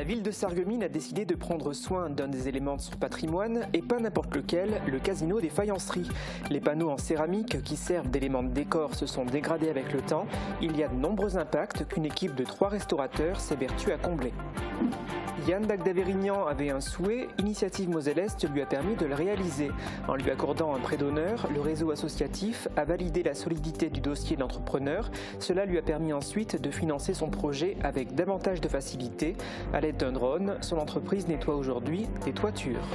La ville de Sarreguemines a décidé de prendre soin d'un des éléments de son patrimoine, et pas n'importe lequel, le casino des faïenceries. Les panneaux en céramique qui servent d'éléments de décor se sont dégradés avec le temps. Il y a de nombreux impacts qu'une équipe de 3 restaurateurs s'évertue à combler. Yann Dagdaverignan avait un souhait, Initiative Moselle-Est lui a permis de le réaliser. En lui accordant un prêt d'honneur, le réseau associatif a validé la solidité du dossier de l'entrepreneur. Cela lui a permis ensuite de financer son projet avec davantage de facilité. À l'aide d'un drone, son entreprise nettoie aujourd'hui des toitures.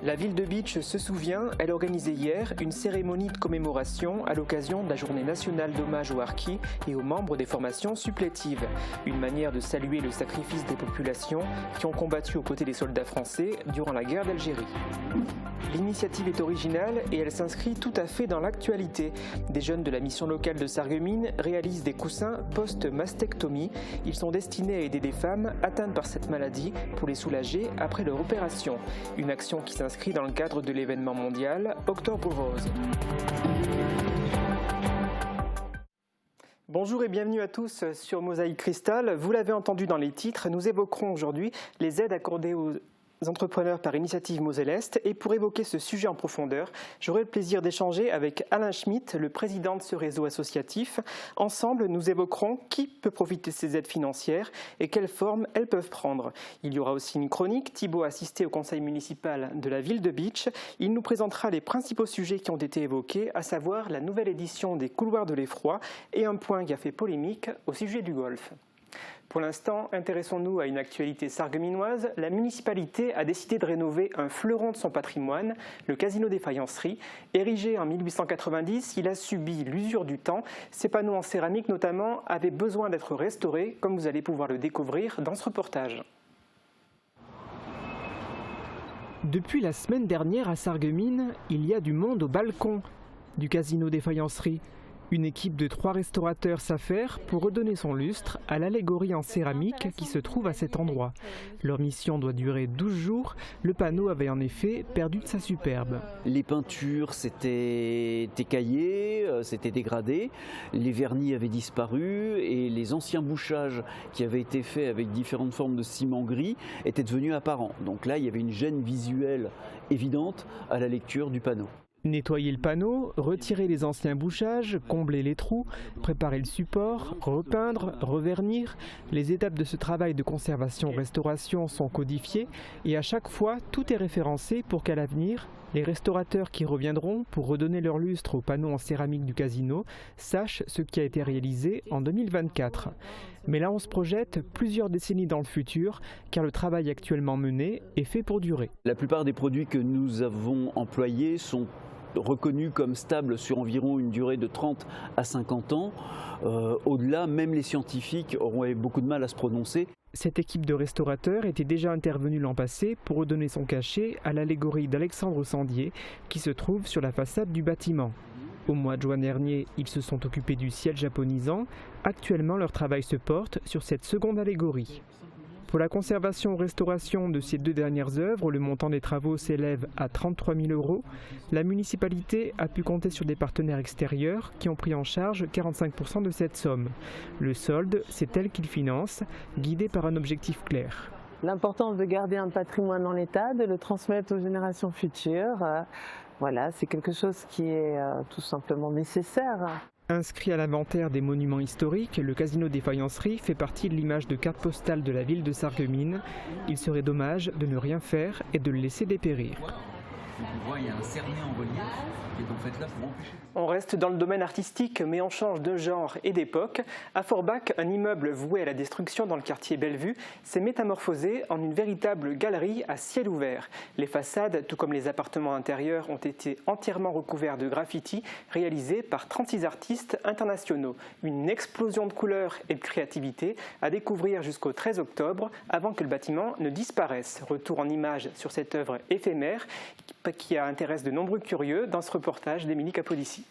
La ville de Bitche se souvient, elle organisait hier une cérémonie de commémoration à l'occasion de la journée nationale d'hommage aux harkis et aux membres des formations supplétives. Une manière de saluer le sacrifice des populations qui ont combattu aux côtés des soldats français durant la guerre d'Algérie. L'initiative est originale et elle s'inscrit tout à fait dans l'actualité. Des jeunes de la mission locale de Sarreguemines réalisent des coussins post-mastectomie. Ils sont destinés à aider des femmes atteintes par cette maladie pour les soulager après leur opération. Une action qui s'inscrit dans le cadre de l'événement mondial Octobre Rose. Bonjour et bienvenue à tous sur Mosaïque Cristal. Vous l'avez entendu dans les titres, nous évoquerons aujourd'hui les aides accordées aux entrepreneurs par Initiative Moselle-Est. Et pour évoquer ce sujet en profondeur, j'aurai le plaisir d'échanger avec Alain Schmitt, le président de ce réseau associatif. Ensemble, nous évoquerons qui peut profiter de ces aides financières et quelles formes elles peuvent prendre. Il y aura aussi une chronique. Thibaut a assisté au conseil municipal de la ville de Bitche. Il nous présentera les principaux sujets qui ont été évoqués, à savoir la nouvelle édition des couloirs de l'effroi et un point qui a fait polémique au sujet du golf. Pour l'instant, intéressons-nous à une actualité sarregueminoise. La municipalité a décidé de rénover un fleuron de son patrimoine, le casino des faïenceries. Érigé en 1890, il a subi l'usure du temps. Ses panneaux en céramique notamment avaient besoin d'être restaurés, comme vous allez pouvoir le découvrir dans ce reportage. Depuis la semaine dernière à Sarreguemines, il y a du monde au balcon du casino des faïenceries. Une équipe de 3 restaurateurs s'affaire pour redonner son lustre à l'allégorie en céramique qui se trouve à cet endroit. Leur mission doit durer 12 jours. Le panneau avait en effet perdu de sa superbe. Les peintures s'étaient écaillées, s'étaient dégradées, les vernis avaient disparu et les anciens bouchages qui avaient été faits avec différentes formes de ciment gris étaient devenus apparents. Donc là, il y avait une gêne visuelle évidente à la lecture du panneau. Nettoyer le panneau, retirer les anciens bouchages, combler les trous, préparer le support, repeindre, revernir. Les étapes de ce travail de conservation-restauration sont codifiées et à chaque fois, tout est référencé pour qu'à l'avenir, les restaurateurs qui reviendront pour redonner leur lustre au panneau en céramique du casino sachent ce qui a été réalisé en 2024. Mais là, on se projette plusieurs décennies dans le futur, car le travail actuellement mené est fait pour durer. La plupart des produits que nous avons employés sont reconnus comme stables sur environ une durée de 30 à 50 ans. Au-delà, même les scientifiques auront beaucoup de mal à se prononcer. Cette équipe de restaurateurs était déjà intervenue l'an passé pour redonner son cachet à l'allégorie d'Alexandre Sandier qui se trouve sur la façade du bâtiment. Au mois de juin dernier, ils se sont occupés du ciel japonisant. Actuellement, leur travail se porte sur cette seconde allégorie. Pour la conservation-restauration de ces 2 dernières œuvres, le montant des travaux s'élève à 33 000 €. La municipalité a pu compter sur des partenaires extérieurs qui ont pris en charge 45% de cette somme. Le solde, c'est elle qui le finance, guidée par un objectif clair. L'importance de garder un patrimoine dans l'état, de le transmettre aux générations futures, voilà, c'est quelque chose qui est tout simplement nécessaire. Inscrit à l'inventaire des monuments historiques, le casino des faïenceries fait partie de l'image de carte postale de la ville de Sarreguemines. Il serait dommage de ne rien faire et de le laisser dépérir. On voit, il y a un cerné en relief qui est en fait là pour empêcher. On reste dans le domaine artistique, mais on change de genre et d'époque. À Forbach, un immeuble voué à la destruction dans le quartier Bellevue s'est métamorphosé en une véritable galerie à ciel ouvert. Les façades, tout comme les appartements intérieurs, ont été entièrement recouverts de graffitis réalisés par 36 artistes internationaux. Une explosion de couleurs et de créativité à découvrir jusqu'au 13 octobre, avant que le bâtiment ne disparaisse. Retour en images sur cette œuvre éphémère qui intéresse de nombreux curieux dans ce reportage d'Émilie Capodici.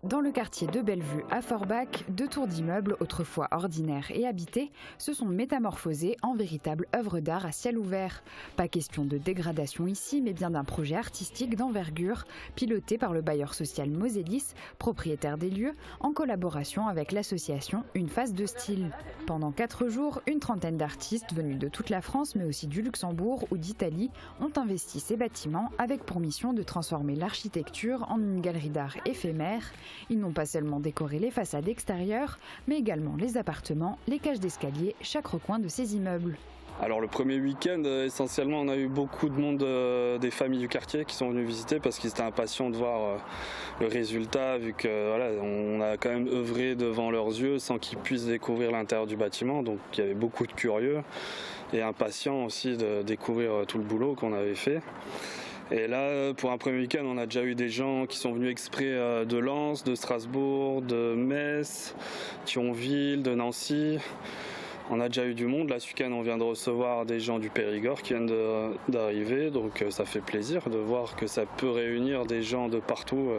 Dans le quartier de Bellevue à Forbach, 2 tours d'immeubles autrefois ordinaires et habités se sont métamorphosés en véritables œuvres d'art à ciel ouvert. Pas question de dégradation ici, mais bien d'un projet artistique d'envergure piloté par le bailleur social Mosellis, propriétaire des lieux, en collaboration avec l'association Une Phase de Style. Pendant 4 jours, une trentaine d'artistes venus de toute la France, mais aussi du Luxembourg ou d'Italie, ont investi ces bâtiments avec pour mission de transformer l'architecture en une galerie d'art éphémère. Ils n'ont pas seulement décoré les façades extérieures, mais également les appartements, les cages d'escalier, chaque recoin de ces immeubles. Alors le premier week-end, essentiellement, on a eu beaucoup de monde des familles du quartier qui sont venus visiter parce qu'ils étaient impatients de voir le résultat, vu que voilà, on a quand même œuvré devant leurs yeux sans qu'ils puissent découvrir l'intérieur du bâtiment. Donc il y avait beaucoup de curieux et impatients aussi de découvrir tout le boulot qu'on avait fait. Et là, pour un premier week-end, on a déjà eu des gens qui sont venus exprès de Lens, de Strasbourg, de Metz, Thionville, de Nancy. On a déjà eu du monde. Là, ce week-end, on vient de recevoir des gens du Périgord qui viennent d'arriver. Donc ça fait plaisir de voir que ça peut réunir des gens de partout.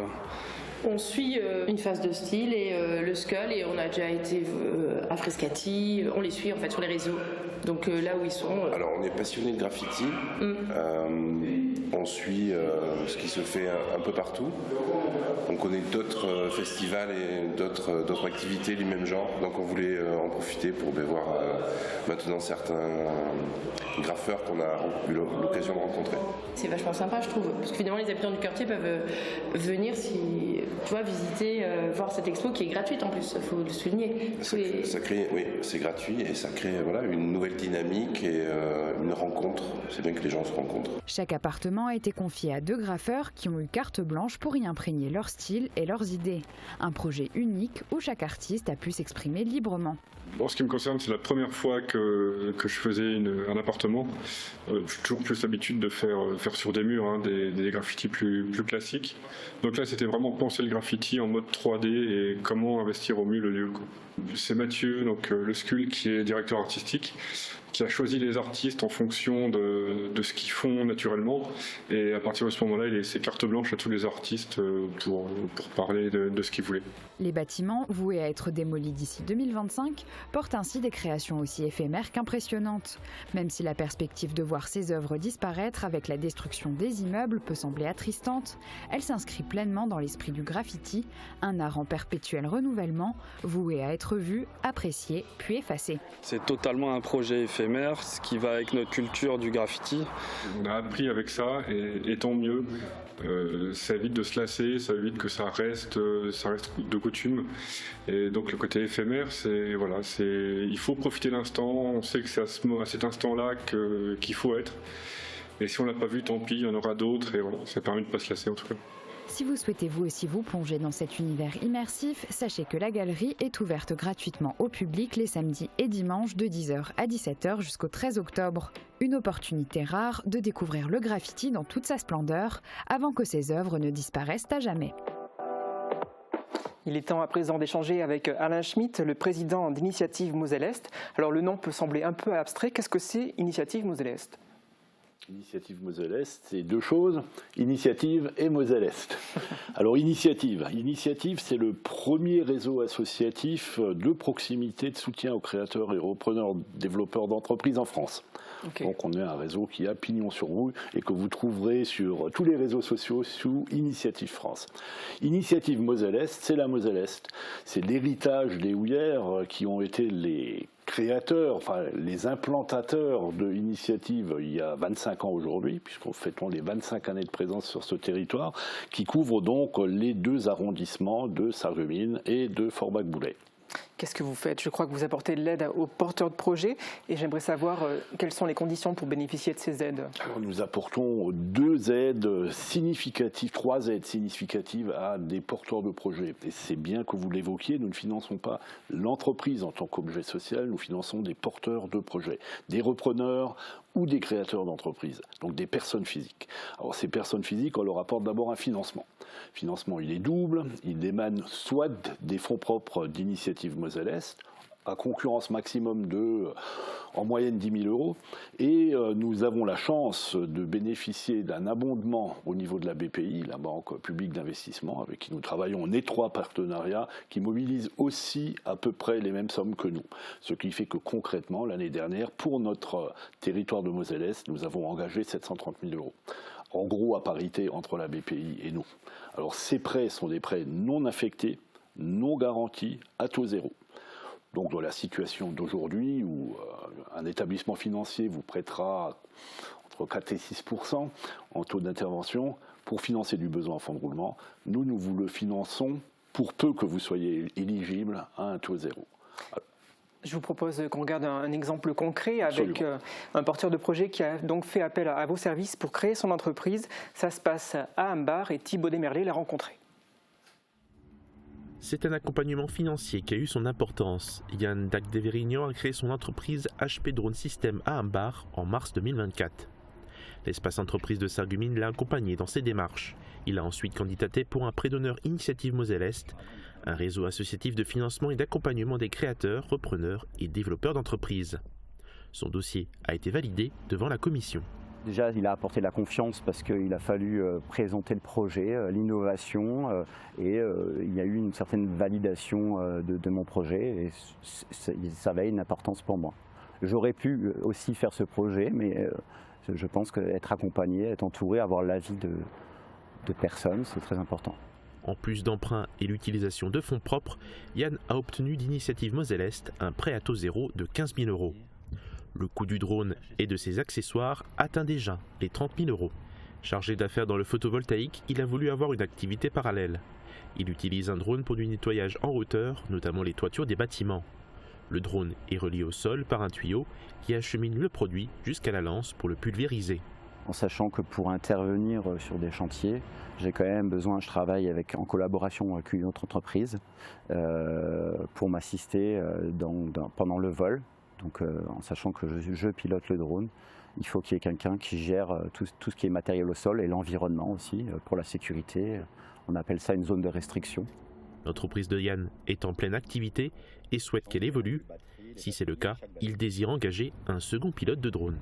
On suit Une Phase de Style et le Skull, et on a déjà été à Frascati, on les suit en fait sur les réseaux, donc là où ils sont. Alors on est passionné de graffiti, on suit ce qui se fait un peu partout, on connaît d'autres festivals et d'autres activités du même genre, donc on voulait en profiter pour voir maintenant certains graffeurs qu'on a eu l'occasion de rencontrer. C'est vachement sympa, je trouve, parce que finalement les habitants du quartier peuvent venir visiter, voir cette expo qui est gratuite en plus, il faut le souligner. Ça crée, oui, c'est gratuit et ça crée une nouvelle dynamique et une rencontre. C'est bien que les gens se rencontrent. Chaque appartement a été confié à 2 graffeurs qui ont eu carte blanche pour y imprégner leur style et leurs idées. Un projet unique où chaque artiste a pu s'exprimer librement. En ce qui me concerne, c'est la première fois que je faisais un appartement. J'ai toujours plus l'habitude de faire sur des murs des graffitis plus classiques. Donc là, c'était vraiment penser le graffiti en mode 3D et comment investir au mieux le lieu. C'est Mathieu, donc le Skull, qui est directeur artistique, qui a choisi les artistes en fonction de ce qu'ils font naturellement. Et à partir de ce moment-là, il a laissé carte blanche à tous les artistes pour parler de ce qu'ils voulaient. Les bâtiments, voués à être démolis d'ici 2025, portent ainsi des créations aussi éphémères qu'impressionnantes. Même si la perspective de voir ces œuvres disparaître avec la destruction des immeubles peut sembler attristante, elle s'inscrit pleinement dans l'esprit du graffiti, un art en perpétuel renouvellement, voué à être vu, apprécié, puis effacé. C'est totalement un projet éphémère, ce qui va avec notre culture du graffiti. On a appris avec ça et tant mieux. Ça évite de se lasser, ça évite que ça reste de coutume. Et donc le côté éphémère, il faut profiter de l'instant. On sait que c'est à cet instant-là qu'il faut être. Et si on l'a pas vu, tant pis, il y en aura d'autres. Et voilà, ça permet de ne pas se lasser en tout cas. Si vous souhaitez vous aussi vous plonger dans cet univers immersif, sachez que la galerie est ouverte gratuitement au public les samedis et dimanches de 10h à 17h jusqu'au 13 octobre. Une opportunité rare de découvrir le graffiti dans toute sa splendeur avant que ses œuvres ne disparaissent à jamais. Il est temps à présent d'échanger avec Alain Schmitt, le président d'Initiative Moselle-Est. Alors le nom peut sembler un peu abstrait. Qu'est-ce que c'est Initiative Moselle-Est ? Initiative Moselle-Est, c'est 2 choses, Initiative et Moselle-Est. Alors Initiative, c'est le premier réseau associatif de proximité de soutien aux créateurs et repreneurs, développeurs d'entreprises en France. Okay. Donc on est un réseau qui a pignon sur rue et que vous trouverez sur tous les réseaux sociaux sous Initiative France. Initiative Moselle-Est, c'est la Moselle-Est. C'est l'héritage des houillères qui ont été les créateurs, les implantateurs de l'initiative il y a 25 ans aujourd'hui, puisqu'on fêtons les 25 années de présence sur ce territoire, qui couvrent donc les 2 arrondissements de Sarreguemines et de Forbach-Boulay. Qu'est-ce que vous faites ? Je crois que vous apportez de l'aide aux porteurs de projets et j'aimerais savoir quelles sont les conditions pour bénéficier de ces aides. Alors, nous apportons 2 aides significatives, 3 aides significatives à des porteurs de projets. Et c'est bien que vous l'évoquiez, nous ne finançons pas l'entreprise en tant qu'objet social, nous finançons des porteurs de projets, des repreneurs ou des créateurs d'entreprises, donc des personnes physiques. Alors ces personnes physiques, on leur apporte d'abord un financement. Le financement, il est double, il émane soit des fonds propres d'Initiative Moselle-Est, à concurrence maximum de, en moyenne, 10 000 euros. Et nous avons la chance de bénéficier d'un abondement au niveau de la BPI, la Banque publique d'investissement, avec qui nous travaillons en étroit partenariat, qui mobilise aussi à peu près les mêmes sommes que nous. Ce qui fait que concrètement, l'année dernière, pour notre territoire de Moselle-Est, nous avons engagé 730 000 euros. En gros, à parité entre la BPI et nous. Alors ces prêts sont des prêts non affectés, non garantis, à taux zéro. Donc dans la situation d'aujourd'hui où un établissement financier vous prêtera entre 4 et 6% en taux d'intervention pour financer du besoin en fonds de roulement, nous vous le finançons pour peu que vous soyez éligible à un taux zéro. Je vous propose qu'on regarde un exemple concret avec un porteur de projet qui a donc fait appel à vos services pour créer son entreprise. Ça se passe à Ambar et Thibaut Desmerlet l'a rencontré. C'est un accompagnement financier qui a eu son importance. Yann Dacdeverignan a créé son entreprise HP Drone System à Ambar en mars 2024. L'espace entreprise de Sarreguemines l'a accompagné dans ses démarches. Il a ensuite candidaté pour un prêt d'honneur Initiative Moselle-Est, un réseau associatif de financement et d'accompagnement des créateurs, repreneurs et développeurs d'entreprises. Son dossier a été validé devant la commission. Déjà, il a apporté la confiance parce qu'il a fallu présenter le projet, l'innovation, et il y a eu une certaine validation de mon projet, et ça avait une importance pour moi. J'aurais pu aussi faire ce projet, mais je pense qu'être accompagné, être entouré, avoir l'avis de personnes, c'est très important. En plus d'emprunts et l'utilisation de fonds propres, Yann a obtenu d'Initiative Moselle-Est un prêt à taux zéro de 15 000 euros. Le coût du drone et de ses accessoires atteint déjà les 30 000 euros. Chargé d'affaires dans le photovoltaïque, il a voulu avoir une activité parallèle. Il utilise un drone pour du nettoyage en hauteur, notamment les toitures des bâtiments. Le drone est relié au sol par un tuyau qui achemine le produit jusqu'à la lance pour le pulvériser. En sachant que pour intervenir sur des chantiers, j'ai quand même besoin, je travaille en collaboration avec une autre entreprise pour m'assister pendant le vol. Donc en sachant que je pilote le drone, il faut qu'il y ait quelqu'un qui gère tout ce qui est matériel au sol et l'environnement aussi pour la sécurité. On appelle ça une zone de restriction. L'entreprise de Yann est en pleine activité et souhaite qu'elle évolue. Si c'est le cas, il désire engager un second pilote de drone.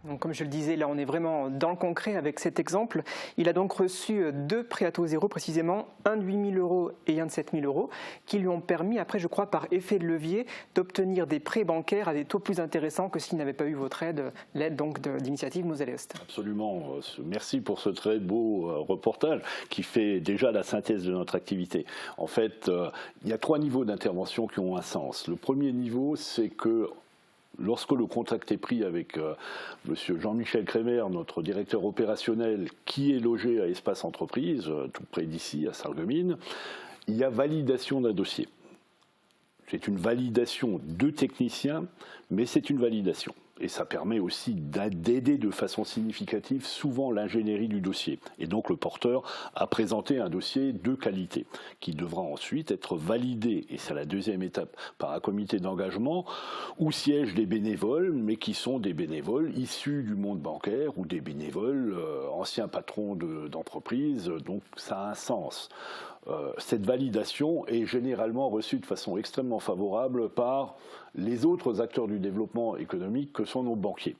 Donc, comme je le disais, là on est vraiment dans le concret avec cet exemple. Il a donc reçu 2 prêts à taux zéro précisément, un de 8 000 euros et un de 7 000 euros, qui lui ont permis après, je crois, par effet de levier, d'obtenir des prêts bancaires à des taux plus intéressants que s'il n'avait pas eu votre aide, l'aide donc d'Initiative Moselle-Est. Absolument. Merci pour ce très beau reportage qui fait déjà la synthèse de notre activité. En fait, il y a 3 niveaux d'intervention qui ont un sens. Le premier niveau, c'est que lorsque le contact est pris avec M. Jean-Michel Crémer, notre directeur opérationnel, qui est logé à Espace Entreprise, tout près d'ici, à Sarreguemines, il y a validation d'un dossier. C'est une validation de techniciens, mais c'est une validation. Et ça permet aussi d'aider de façon significative souvent l'ingénierie du dossier. Et donc le porteur a présenté un dossier de qualité qui devra ensuite être validé, et c'est la deuxième étape, par un comité d'engagement où siègent des bénévoles, mais qui sont des bénévoles issus du monde bancaire ou des bénévoles anciens patrons d'entreprise, donc ça a un sens. Cette validation est généralement reçue de façon extrêmement favorable par les autres acteurs du développement économique que sont nos banquiers.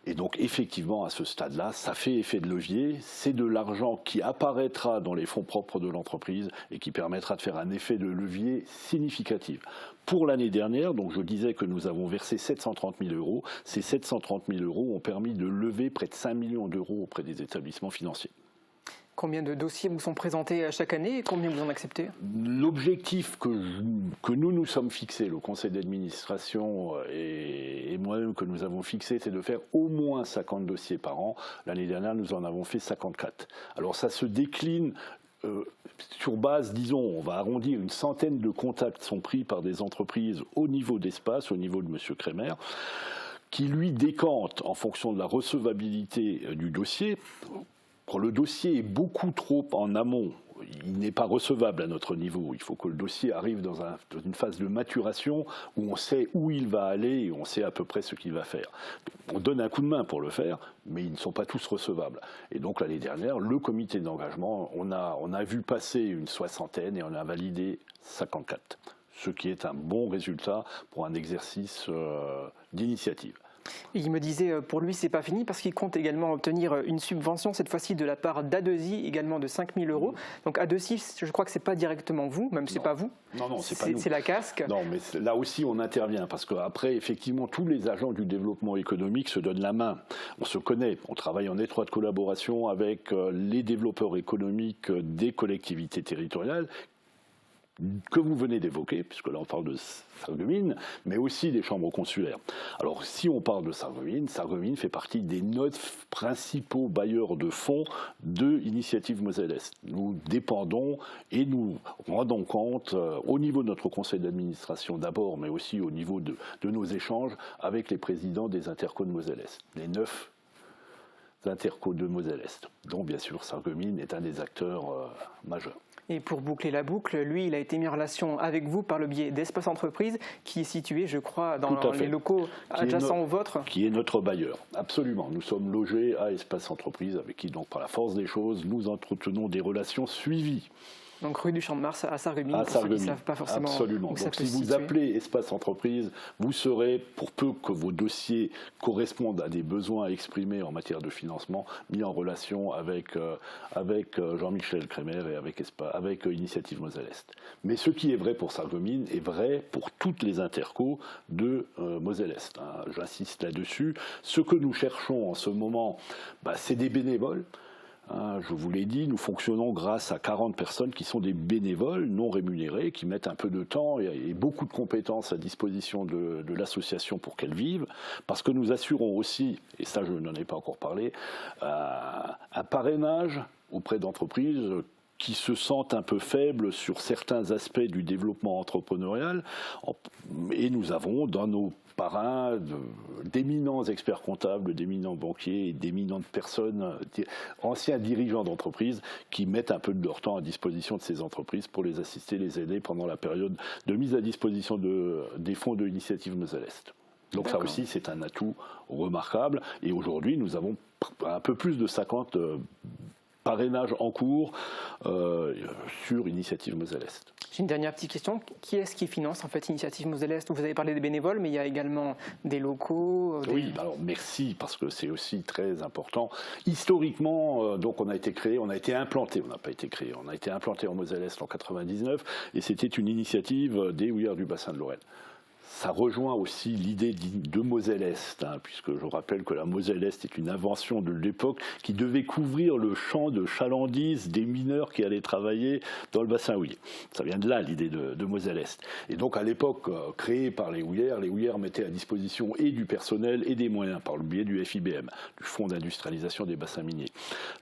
Et donc effectivement, à ce stade-là, ça fait effet de levier, c'est de l'argent qui apparaîtra dans les fonds propres de l'entreprise et qui permettra de faire un effet de levier significatif. Pour l'année dernière, donc je disais que nous avons versé 730 000 euros, ces 730 000 euros ont permis de lever près de 5 millions d'euros auprès des établissements financiers. Combien de dossiers vous sont présentés chaque année et combien vous en acceptez ? L'objectif que nous sommes fixés, le conseil d'administration et moi-même que nous avons fixé, c'est de faire au moins 50 dossiers par an. L'année dernière, nous en avons fait 54. Alors ça se décline sur base, disons, on va arrondir, une centaine de contacts sont pris par des entreprises au niveau d'Espace, au niveau de M. Crémer, qui lui décante en fonction de la recevabilité du dossier. Le dossier est beaucoup trop en amont, il n'est pas recevable à notre niveau. Il faut que le dossier arrive dans une phase de maturation où on sait où il va aller et on sait à peu près ce qu'il va faire. On donne un coup de main pour le faire, mais ils ne sont pas tous recevables. Et donc l'année dernière, le comité d'engagement, on a vu passer une soixantaine et on a validé 54. ce qui est un bon résultat pour un exercice d'initiative. Il me disait, pour lui, c'est pas fini parce qu'il compte également obtenir une subvention, cette fois-ci de la part d'A2I, également de 5 000 €. Donc A2I, je crois que c'est pas directement vous, même c'est pas vous. Non, c'est pas nous. C'est la casque. Non, mais là aussi, on intervient parce qu'après, effectivement, tous les agents du développement économique se donnent la main. On se connaît, on travaille en étroite collaboration avec les développeurs économiques des collectivités territoriales que vous venez d'évoquer, puisque là on parle de Sarreguemines, mais aussi des chambres consulaires. Alors si on parle de Sarreguemines, Sarreguemines fait partie des 9 principaux bailleurs de fonds de Initiative Moselle-Est. Nous dépendons et nous rendons compte au niveau de notre conseil d'administration d'abord, mais aussi au niveau de nos échanges avec les présidents des intercos de Moselle-Est, les 9 intercos de Moselle-Est, dont bien sûr Sarreguemines est un des acteurs majeurs. Et pour boucler la boucle, lui, il a été mis en relation avec vous par le biais d'Espace Entreprise, qui est situé, je crois, dans les locaux adjacents aux vôtres. Qui est notre bailleur, absolument. Nous sommes logés à Espace Entreprise, avec qui, donc, par la force des choses, nous entretenons des relations suivies. Donc rue du Champ de Mars à Sarreguemines, pour ceux qui ne savent pas forcément. Absolument. Où ça Donc peut si vous situer. appelez Espace Entreprise, vous serez, pour peu que vos dossiers correspondent à des besoins exprimés en matière de financement, mis en relation avec Jean-Michel Crémer et avec Initiative Moselle-Est. Mais ce qui est vrai pour Sarreguemines est vrai pour toutes les intercos de Moselle-Est. J'insiste là-dessus. Ce que nous cherchons en ce moment, c'est des bénévoles. Je vous l'ai dit, nous fonctionnons grâce à 40 personnes qui sont des bénévoles non rémunérés, qui mettent un peu de temps et beaucoup de compétences à disposition de l'association pour qu'elle vive, parce que nous assurons aussi, et ça je n'en ai pas encore parlé, un parrainage auprès d'entreprises qui se sentent un peu faibles sur certains aspects du développement entrepreneurial. Et nous avons dans nos parrains d'éminents experts comptables, d'éminents banquiers et d'éminentes personnes, anciens dirigeants d'entreprises, qui mettent un peu de leur temps à disposition de ces entreprises pour les assister, les aider pendant la période de mise à disposition des fonds de l'Initiative Moselle-Est. Donc ça aussi, c'est un atout remarquable. Et aujourd'hui, nous avons un peu plus de 50 parrainages en cours sur Initiative Moselle-Est. J'ai une dernière petite question. Qui est-ce qui finance en fait Initiative Moselle-Est? Vous avez parlé des bénévoles, mais il y a également des locaux. Oui, alors merci, parce que c'est aussi très important. Historiquement, donc on a été créé, on a été implanté, on n'a pas été créé, on a été implanté en Moselle-Est en 99, et c'était une initiative des houillères du bassin de Lorraine. Ça rejoint aussi l'idée de Moselle-Est, puisque je rappelle que la Moselle-Est est une invention de l'époque qui devait couvrir le champ de chalandise des mineurs qui allaient travailler dans le bassin houiller. Ça vient de là, l'idée de Moselle-Est. Et donc, à l'époque, créée par les houillères mettaient à disposition et du personnel et des moyens par le biais du FIBM, du Fonds d'industrialisation des bassins miniers.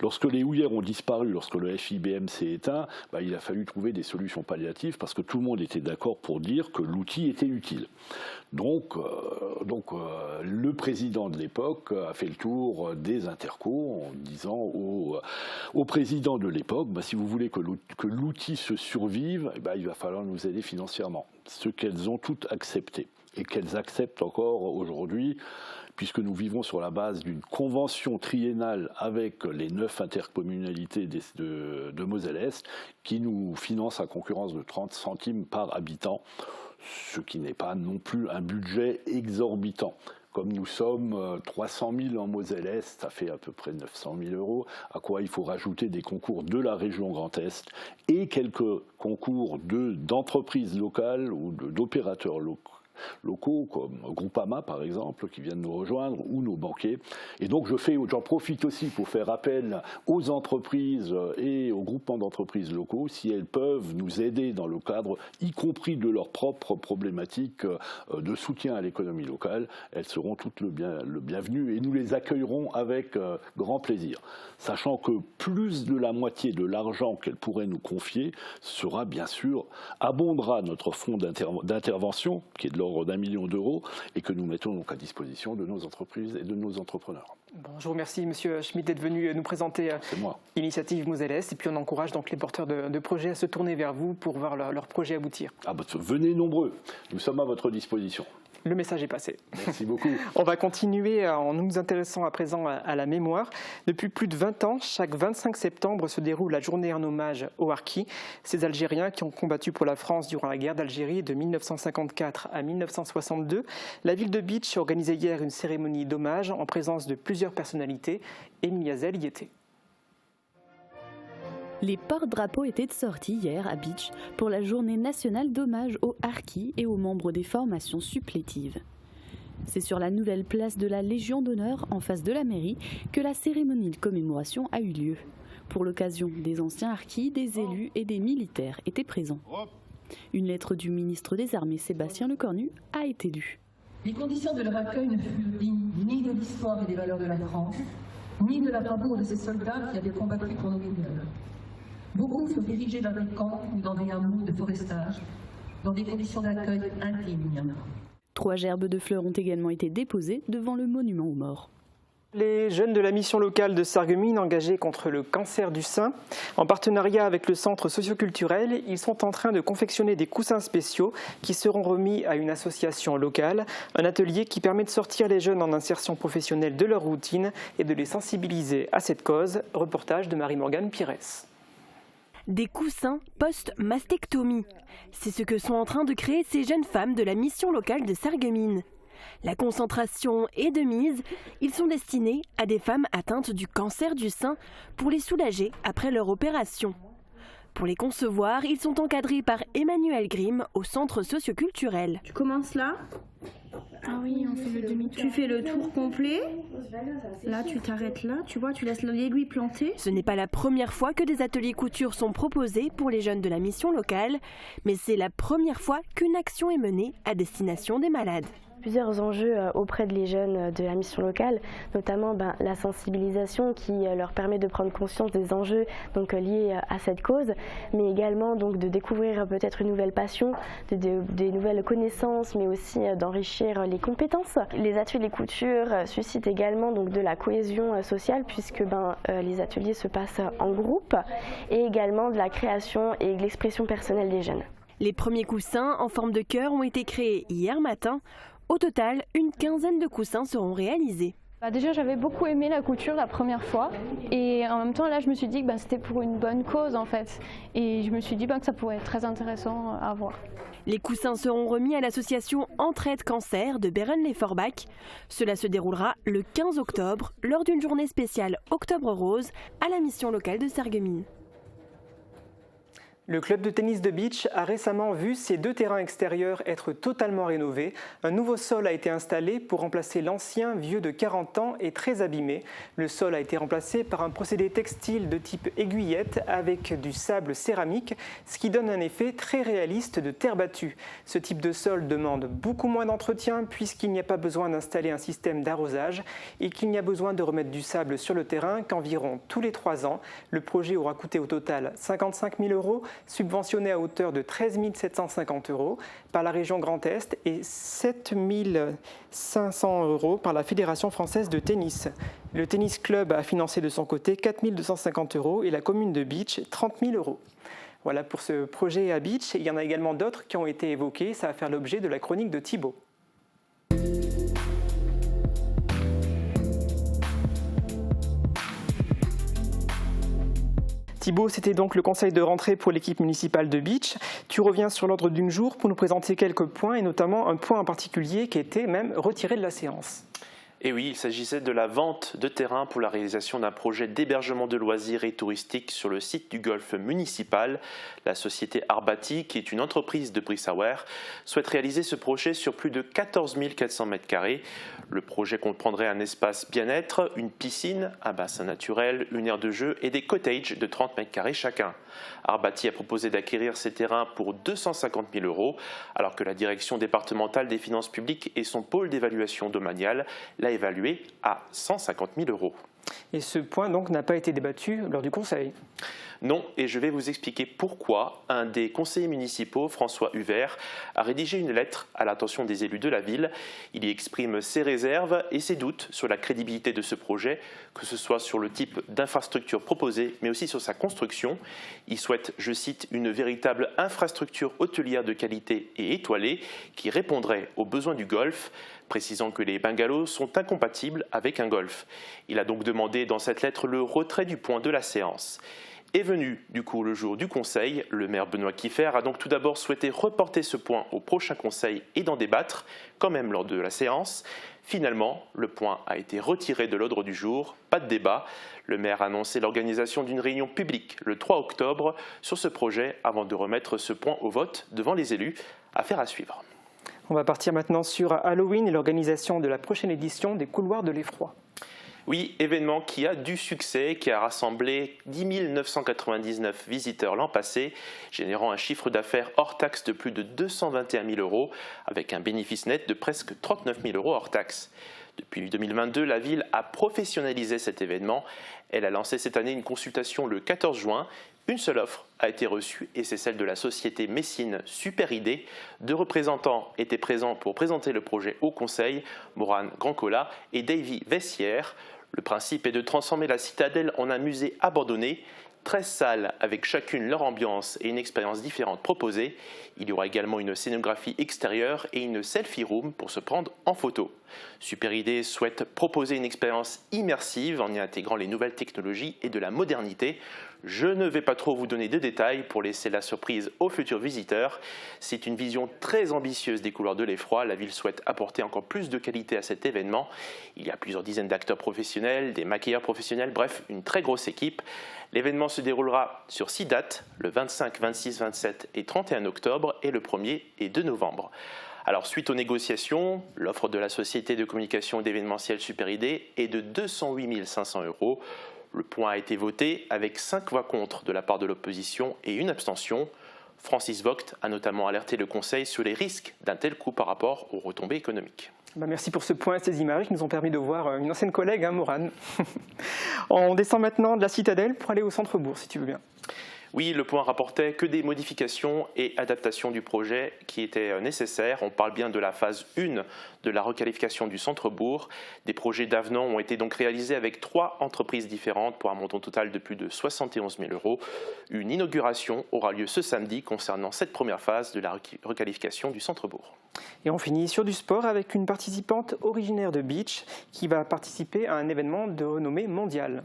Lorsque les houillères ont disparu, lorsque le FIBM s'est éteint, il a fallu trouver des solutions palliatives parce que tout le monde était d'accord pour dire que l'outil était utile. Donc, le président de l'époque a fait le tour des intercos en disant au président de l'époque, si vous voulez que l'outil se survive, il va falloir nous aider financièrement. Ce qu'elles ont toutes accepté et qu'elles acceptent encore aujourd'hui, puisque nous vivons sur la base d'une convention triennale avec les 9 intercommunalités de Moselle-Est qui nous finance à concurrence de 30 centimes par habitant, ce qui n'est pas non plus un budget exorbitant. Comme nous sommes 300 000 en Moselle-Est, ça fait à peu près 900 000 €, à quoi il faut rajouter des concours de la région Grand Est et quelques concours d'entreprises locales ou d'opérateurs locaux, comme Groupama par exemple, qui viennent nous rejoindre, ou nos banquiers. Et donc j'en profite aussi pour faire appel aux entreprises et aux groupements d'entreprises locaux, si elles peuvent nous aider dans le cadre, y compris de leurs propres problématiques de soutien à l'économie locale, elles seront toutes le bienvenu et nous les accueillerons avec grand plaisir. Sachant que plus de la moitié de l'argent qu'elles pourraient nous confier sera bien sûr, abondera notre fonds d'intervention, qui est de l'ordre d'1 million d'euros, et que nous mettons donc à disposition de nos entreprises et de nos entrepreneurs. Bon, je vous remercie, Monsieur Schmitt, d'être venu nous présenter Initiative Moselle-Est. Et puis on encourage donc les porteurs de projets à se tourner vers vous pour voir leur projet aboutir. Venez nombreux, nous sommes à votre disposition. Le message est passé. Merci beaucoup. On va continuer en nous intéressant à présent à la mémoire. Depuis plus de 20 ans, chaque 25 septembre se déroule la journée en hommage aux harkis, ces Algériens qui ont combattu pour la France durant la guerre d'Algérie de 1954 à 1962. La ville de Bitche organisait hier une cérémonie d'hommage en présence de plusieurs personnalités. Émilie Hazel y était. Les porte-drapeaux étaient sortis hier à Bitche pour la journée nationale d'hommage aux harkis et aux membres des formations supplétives. C'est sur la nouvelle place de la Légion d'honneur en face de la mairie que la cérémonie de commémoration a eu lieu. Pour l'occasion, des anciens harkis, des élus et des militaires étaient présents. Une lettre du ministre des Armées Sébastien Lecornu a été lue. Les conditions de leur accueil ne furent dignes ni de l'histoire et des valeurs de la France, ni de la bravoure de ces soldats qui avaient combattu pour nos mineurs. Beaucoup furent dirigés dans des camps ou dans des hameaux de forestage, dans des conditions d'accueil indignes. 3 gerbes de fleurs ont également été déposées devant le monument aux morts. Les jeunes de la mission locale de Sarreguemines engagés contre le cancer du sein, en partenariat avec le centre socioculturel, ils sont en train de confectionner des coussins spéciaux qui seront remis à une association locale, un atelier qui permet de sortir les jeunes en insertion professionnelle de leur routine et de les sensibiliser à cette cause. Reportage de Marie-Morgane Pires. Des coussins post-mastectomie. C'est ce que sont en train de créer ces jeunes femmes de la mission locale de Sarreguemines. La concentration est de mise. Ils sont destinés à des femmes atteintes du cancer du sein pour les soulager après leur opération. Pour les concevoir, ils sont encadrés par Emmanuel Grimm au centre socioculturel. Tu commences là. Ah oui, on fait le demi-tour. Tu fais le tour complet. Là, tu t'arrêtes là. Tu vois, tu laisses l'aiguille plantée. Ce n'est pas la première fois que des ateliers couture sont proposés pour les jeunes de la mission locale, mais c'est la première fois qu'une action est menée à destination des malades. Plusieurs enjeux auprès des jeunes de la mission locale, notamment la sensibilisation qui leur permet de prendre conscience des enjeux liés à cette cause, mais également de découvrir peut-être une nouvelle passion, des nouvelles connaissances, mais aussi d'enrichir les compétences. Les ateliers couture suscitent également de la cohésion sociale puisque les ateliers se passent en groupe et également de la création et de l'expression personnelle des jeunes. Les premiers coussins en forme de cœur ont été créés hier matin. Au total, une quinzaine de coussins seront réalisés. Déjà, j'avais beaucoup aimé la couture la première fois et en même temps, là, je me suis dit que c'était pour une bonne cause en fait. Et je me suis dit que ça pourrait être très intéressant à voir. Les coussins seront remis à l'association Entraide Cancer de Bérennes-les-Forbach. Cela se déroulera le 15 octobre lors d'une journée spéciale Octobre Rose à la mission locale de Sarreguemines. Le club de tennis de Bitche a récemment vu ses 2 terrains extérieurs être totalement rénovés. Un nouveau sol a été installé pour remplacer l'ancien vieux de 40 ans et très abîmé. Le sol a été remplacé par un procédé textile de type aiguillette avec du sable céramique, ce qui donne un effet très réaliste de terre battue. Ce type de sol demande beaucoup moins d'entretien puisqu'il n'y a pas besoin d'installer un système d'arrosage et qu'il n'y a besoin de remettre du sable sur le terrain qu'environ tous les 3 ans. Le projet aura coûté au total 55 000 €. Subventionné à hauteur de 13 750 € par la région Grand Est et 7 500 € par la Fédération française de tennis. Le tennis club a financé de son côté 4 250 € et la commune de Bitche 30 000 €. Voilà pour ce projet à Bitche. Il y en a également d'autres qui ont été évoqués. Ça va faire l'objet de la chronique de Thibaut. Thibaut, c'était donc le conseil de rentrée pour l'équipe municipale de Bitche. Tu reviens sur l'ordre du jour pour nous présenter quelques points et notamment un point en particulier qui était même retiré de la séance. Et oui, il s'agissait de la vente de terrain pour la réalisation d'un projet d'hébergement de loisirs et touristique sur le site du golf municipal. La société Arbati, qui est une entreprise de Brissauer, souhaite réaliser ce projet sur plus de 14 400 m². Le projet comprendrait un espace bien-être, une piscine, un bassin naturel, une aire de jeu et des cottages de 30 m² chacun. Arbati a proposé d'acquérir ces terrains pour 250 000 €, alors que la direction départementale des finances publiques et son pôle d'évaluation domaniale l'a évalué à 150 000 €. Et ce point donc n'a pas été débattu lors du Conseil. Non, et je vais vous expliquer pourquoi un des conseillers municipaux, François Huvert, a rédigé une lettre à l'attention des élus de la ville. Il y exprime ses réserves et ses doutes sur la crédibilité de ce projet, que ce soit sur le type d'infrastructure proposée, mais aussi sur sa construction. Il souhaite, je cite, une véritable infrastructure hôtelière de qualité et étoilée qui répondrait aux besoins du golf, précisant que les bungalows sont incompatibles avec un golf. Il a donc demandé dans cette lettre le retrait du point de la séance. Est venu du coup le jour du Conseil, le maire Benoît Kieffer a donc tout d'abord souhaité reporter ce point au prochain Conseil et d'en débattre, quand même lors de la séance. Finalement, le point a été retiré de l'ordre du jour, pas de débat. Le maire a annoncé l'organisation d'une réunion publique le 3 octobre sur ce projet avant de remettre ce point au vote devant les élus. Affaire à suivre. On va partir maintenant sur Halloween et l'organisation de la prochaine édition des Couloirs de l'Effroi. Oui, événement qui a du succès, qui a rassemblé 10 999 visiteurs l'an passé, générant un chiffre d'affaires hors taxe de plus de 221 000 €, avec un bénéfice net de presque 39 000 € hors taxe. Depuis 2022, la ville a professionnalisé cet événement. Elle a lancé cette année une consultation le 14 juin. Une seule offre a été reçue et c'est celle de la société messine Super Idée. 2 représentants étaient présents pour présenter le projet au conseil, Morane Grandcola et Davy Vessière. Le principe est de transformer la citadelle en un musée abandonné. 13 salles avec chacune leur ambiance et une expérience différente proposée. Il y aura également une scénographie extérieure et une selfie room pour se prendre en photo. Super Idée souhaite proposer une expérience immersive en y intégrant les nouvelles technologies et de la modernité. Je ne vais pas trop vous donner de détails pour laisser la surprise aux futurs visiteurs. C'est une vision très ambitieuse des Couloirs de l'Effroi. La ville souhaite apporter encore plus de qualité à cet événement. Il y a plusieurs dizaines d'acteurs professionnels, des maquilleurs professionnels, bref, une très grosse équipe. L'événement se déroulera sur 6 dates, le 25, 26, 27 et 31 octobre et le 1er et 2 novembre. Alors, suite aux négociations, l'offre de la société de communication d'événementiel Super Idée est de 208 500 €. Le point a été voté avec 5 voix contre de la part de l'opposition et une abstention. Francis Vogt a notamment alerté le Conseil sur les risques d'un tel coup par rapport aux retombées économiques. Merci pour ce point et ces images qui nous ont permis de voir une ancienne collègue, Morane. On descend maintenant de la citadelle pour aller au centre-bourg, si tu veux bien. Oui, le point rapportait que des modifications et adaptations du projet qui étaient nécessaires. On parle bien de la phase 1 de la requalification du centre-bourg. Des projets d'avenant ont été donc réalisés avec 3 entreprises différentes pour un montant total de plus de 71 000 €. Une inauguration aura lieu ce samedi concernant cette première phase de la requalification du centre-bourg. Et on finit sur du sport avec une participante originaire de Bitche qui va participer à un événement de renommée mondiale.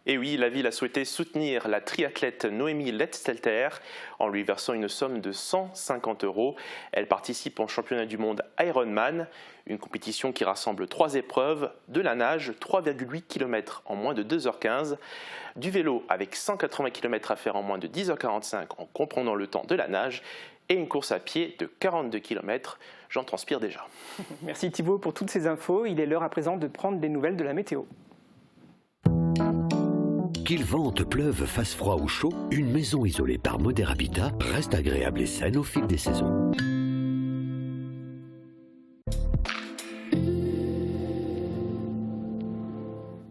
Et oui, la ville a souhaité soutenir la triathlète Noémie Lettstelter en lui versant une somme de 150 €. Elle participe au championnat du monde Ironman, une compétition qui rassemble 3 épreuves, de la nage, 3,8 km en moins de 2h15, du vélo avec 180 km à faire en moins de 10h45 en comprenant le temps de la nage, et une course à pied de 42 km. J'en transpire déjà. Merci Thibaut pour toutes ces infos. Il est l'heure à présent de prendre des nouvelles de la météo. Qu'il vente, pleuve, fasse froid ou chaud, une maison isolée par Moder Habitat reste agréable et saine au fil des saisons.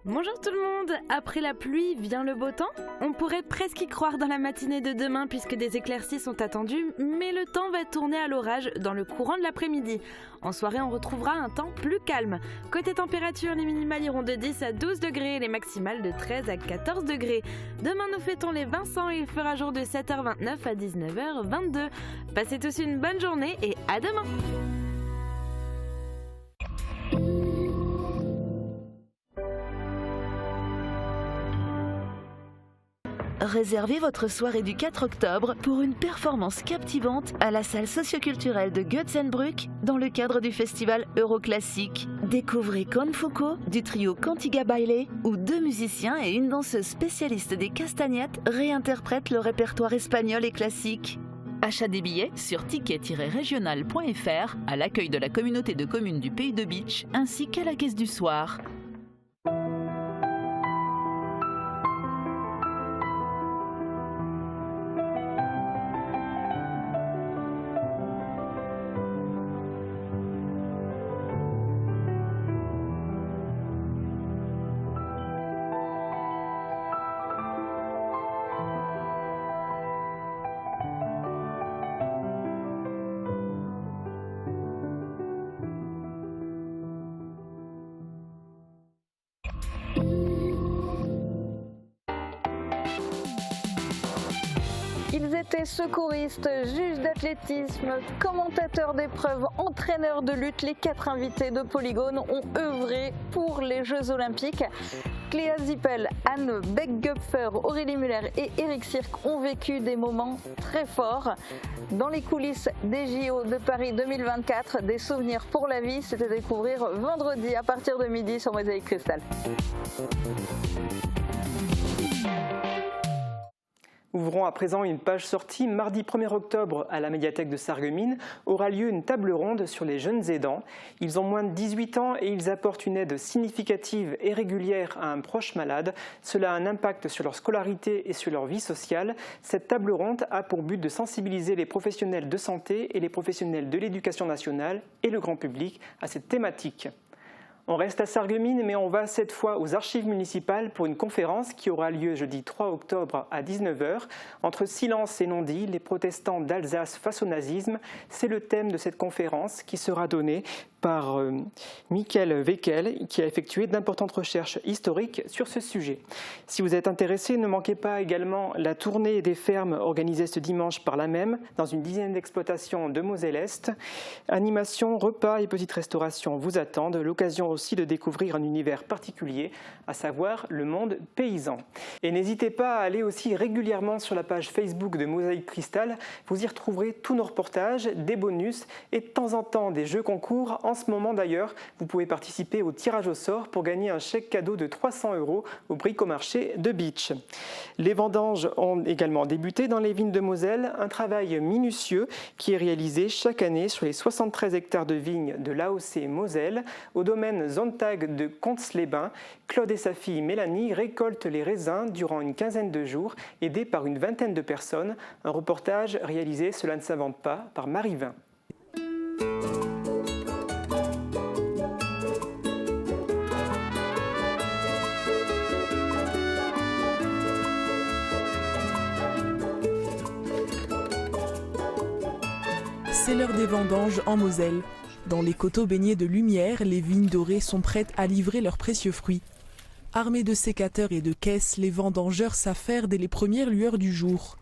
Bonjour tout le monde, après la pluie vient le beau temps. On pourrait presque y croire dans la matinée de demain puisque des éclaircies sont attendues, mais le temps va tourner à l'orage dans le courant de l'après-midi. En soirée, on retrouvera un temps plus calme. Côté température, les minimales iront de 10 à 12 degrés et les maximales de 13 à 14 degrés. Demain, nous fêtons les Vincent et il fera jour de 7h29 à 19h22. Passez tous une bonne journée et à demain! Réservez votre soirée du 4 octobre pour une performance captivante à la salle socioculturelle de Götzenbrück dans le cadre du festival Euroclassique. Découvrez Con Foucault du trio Cantiga Baile où 2 musiciens et une danseuse spécialiste des castagnettes réinterprètent le répertoire espagnol et classique. Achat des billets sur ticket-régional.fr à l'accueil de la communauté de communes du Pays de Bitche ainsi qu'à la caisse du soir. retraités, secouristes, juges d'athlétisme, commentateurs d'épreuves, entraîneurs de lutte, les 4 invités de Polygone ont œuvré pour les Jeux Olympiques. Cléa Zippel, Anne Beck-Gupfer, Aurélie Muller et Eric Cirque ont vécu des moments très forts. Dans les coulisses des JO de Paris 2024, des souvenirs pour la vie, c'est à découvrir vendredi à partir de midi sur Mosaïque Cristal. Ouvrons à présent une page sortie. Mardi 1er octobre, à la médiathèque de Sarreguemines, aura lieu une table ronde sur les jeunes aidants. Ils ont moins de 18 ans et ils apportent une aide significative et régulière à un proche malade. Cela a un impact sur leur scolarité et sur leur vie sociale. Cette table ronde a pour but de sensibiliser les professionnels de santé et les professionnels de l'éducation nationale et le grand public à cette thématique. On reste à Sarreguemines, mais on va cette fois aux archives municipales pour une conférence qui aura lieu jeudi 3 octobre à 19h. Entre silence et non-dit, les protestants d'Alsace face au nazisme, c'est le thème de cette conférence qui sera donnée par Michael Weckel, qui a effectué d'importantes recherches historiques sur ce sujet. Si vous êtes intéressé, ne manquez pas également la tournée des fermes organisée ce dimanche par la même, dans une dizaine d'exploitations de Moselle-Est. Animation, repas et petite restauration vous attendent, l'occasion aussi de découvrir un univers particulier, à savoir le monde paysan. Et n'hésitez pas à aller aussi régulièrement sur la page Facebook de Mosaïque Cristal, vous y retrouverez tous nos reportages, des bonus et de temps en temps des jeux concours. En ce moment d'ailleurs, vous pouvez participer au tirage au sort pour gagner un chèque cadeau de 300 € au bricomarché de Beach. Les vendanges ont également débuté dans les vignes de Moselle, un travail minutieux qui est réalisé chaque année sur les 73 hectares de vignes de l'AOC Moselle, au domaine Zontag de Comps-les-Bains. Claude et sa fille Mélanie récoltent les raisins durant une quinzaine de jours, aidés par une vingtaine de personnes. Un reportage réalisé, cela ne s'invente pas, par Marie Vin. C'est l'heure des vendanges en Moselle. Dans les coteaux baignés de lumière, les vignes dorées sont prêtes à livrer leurs précieux fruits. Armés de sécateurs et de caisses, les vendangeurs s'affairent dès les premières lueurs du jour.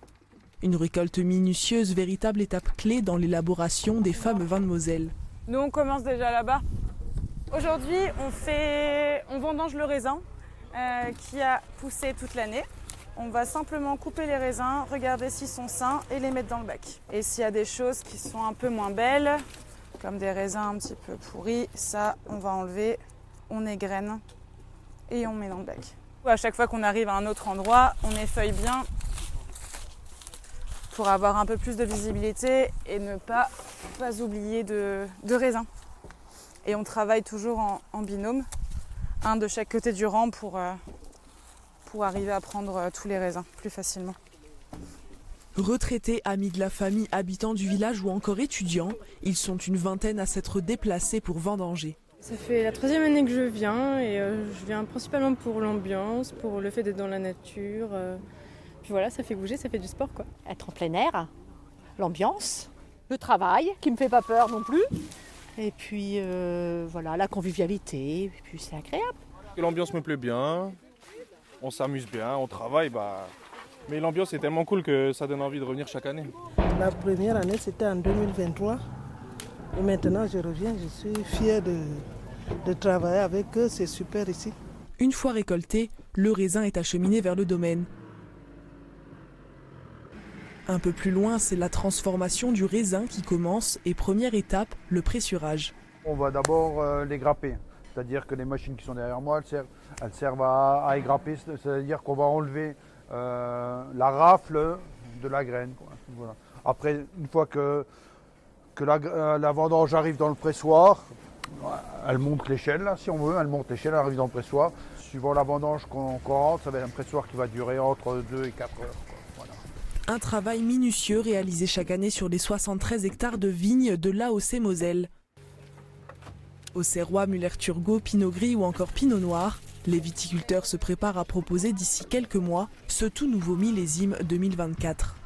Une récolte minutieuse, véritable étape clé dans l'élaboration des fameux vins de Moselle. Nous, on commence déjà là-bas. Aujourd'hui, on vendange le raisin qui a poussé toute l'année. On va simplement couper les raisins, regarder s'ils sont sains et les mettre dans le bac. Et s'il y a des choses qui sont un peu moins belles, comme des raisins un petit peu pourris, ça on va enlever, on égrène et on met dans le bac. À chaque fois qu'on arrive à un autre endroit, on effeuille bien pour avoir un peu plus de visibilité et ne pas oublier de raisins. Et on travaille toujours en binôme, un de chaque côté du rang pour arriver à prendre tous les raisins plus facilement. Retraités, amis de la famille, habitants du village ou encore étudiants, ils sont une vingtaine à s'être déplacés pour vendanger. Ça fait la 3e année que je viens et je viens principalement pour l'ambiance, pour le fait d'être dans la nature. Puis voilà, ça fait bouger, ça fait du sport quoi. Être en plein air, l'ambiance, le travail qui me fait pas peur non plus. Et puis voilà, la convivialité, et puis c'est agréable. L'ambiance me plaît bien, on s'amuse bien, on travaille, mais l'ambiance est tellement cool que ça donne envie de revenir chaque année. La première année c'était en 2023 et maintenant je reviens, je suis fier de travailler avec eux, c'est super ici. Une fois récolté, le raisin est acheminé vers le domaine. Un peu plus loin, c'est la transformation du raisin qui commence et première étape, le pressurage. On va d'abord les grapper, c'est-à-dire que les machines qui sont derrière moi, elles servent à égrapper, c'est-à-dire qu'on va enlever la rafle de la graine. Quoi. Voilà. Après, une fois que la vendange arrive dans le pressoir, elle monte l'échelle, si on veut, elle monte l'échelle, elle arrive dans le pressoir. Suivant la vendange qu'on rentre, ça va être un pressoir qui va durer entre 2 et 4 heures. Voilà. Un travail minutieux réalisé chaque année sur les 73 hectares de vignes de l'AOC Moselle. Auxerrois, Muller-Turgot, Pinot Gris ou encore Pinot Noir, les viticulteurs se préparent à proposer d'ici quelques mois ce tout nouveau millésime 2024.